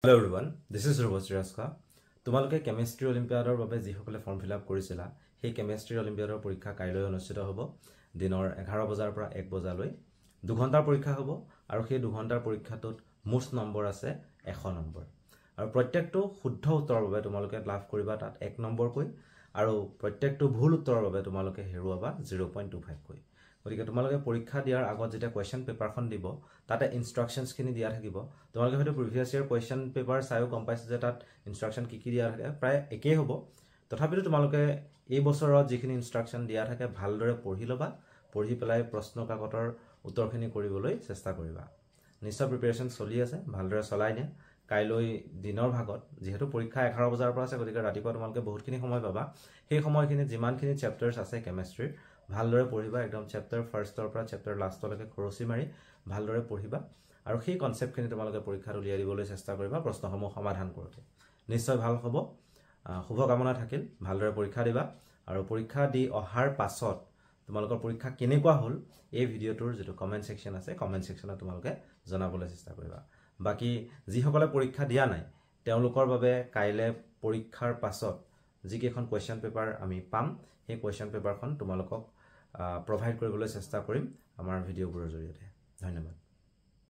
Hello everyone, this is Robert Raska. তোমালোকে chemistry অলিম্পিয়াডৰ বাবে যিসকলে ফৰ্ম ফিল আপ কৰিছিলা সেই কেমিষ্ট্ৰি অলিম্পিয়াডৰ পৰীক্ষা কাইলৈ অনুষ্ঠিত হ'ব দিনৰ 11 বজাৰ পৰা 1 বজালৈ 2 ঘণ্টাৰ পৰীক্ষা হ'ব আৰু সেই 2 ঘণ্টাৰ পৰীক্ষাটোত মুঠ নম্বৰ আছে 100 নম্বৰ আৰু প্ৰত্যেকটো শুদ্ধ উত্তৰৰ বাবে তোমালোকে লাভ কৰিবা তাত 1 নম্বৰকৈ আৰু প্ৰত্যেকটো ভুল উত্তৰৰ বাবে তোমালোকে হেৰুৱাবা 0.25 কৈ গতিকে তোমালোকে পৰীক্ষা দিয়াৰ আগত যেটা কোৱেশ্চন পেপাৰখন দিব তাতে ইনস্ট্ৰাকশনছ খিনি দিয়া থাকিব তোমালোকে হয়তো প্ৰিভিয়াস ইয়াৰ কোৱেশ্চন পেপাৰ চাইও গম পাইছে যে তাত ইনস্ট্ৰাকশন কি দিয়া থাকে প্ৰায় একেই হ'ব তথাপিও তোমালোকে এই বছৰত যিখিনি ইনস্ট্ৰাকশন দিয়া থাকে ভালদৰে পঢ়ি লবা পঢ়ি পেলাই প্ৰশ্ন কাকতৰ উত্তৰখিনি কৰিবলৈ চেষ্টা কৰিবা নিশ্চয় প্ৰিপাৰেচন চলি আছে ভালদৰে চলাই নে কাইলৈ দিনৰ ভাগত যেহেতু পৰীক্ষা 11 বজাৰ পৰা আছে গতিকে ৰাতিপুৱা তোমালোকে বহুতখিনি সময় পাবা সেই সময়খিনি যিমানখিনি চেপ্টাৰছ আছে কেমিষ্ট্ৰিৰ ভালদৰে পঢ়িবা একদম চেপ্টাৰ ফাৰ্ষ্টৰ পৰা চেপ্টাৰ লাষ্টলৈকে খৰচি মাৰি ভালদৰে পঢ়িবা আৰু সেই কনসেপ্টখিনি তোমালোকে পৰীক্ষাত উলিয়াই দিবলৈ চেষ্টা কৰিবা প্ৰশ্নসমূহ সমাধান কৰোতে নিশ্চয় ভাল হ'ব শুভকামনা থাকিল ভালদৰে পৰীক্ষা দিবা আৰু পৰীক্ষা দি অহাৰ পাছত তোমালোকৰ পৰীক্ষা কেনেকুৱা হ'ল এই ভিডিওটোৰ যেটো কমেন্ট সেকশন আছে কমেন্ট সেকশনত তোমালোকে জনাবলৈ চেষ্টা কৰিবা বাকি যিসকলে পৰীক্ষা দিয়া নাই তেওঁলোকৰ বাবে কাইলে পৰীক্ষাৰ পাছত যিকেখন কোৱেশ্চন পেপাৰ আমি পাম সেই কোৱেশ্চন পেপাৰখন তোমালোকক প্ৰভাইড কৰিবলৈ চেষ্টা কৰিম আমাৰ ভিডিওবোৰৰ জৰিয়তে ধন্যবাদ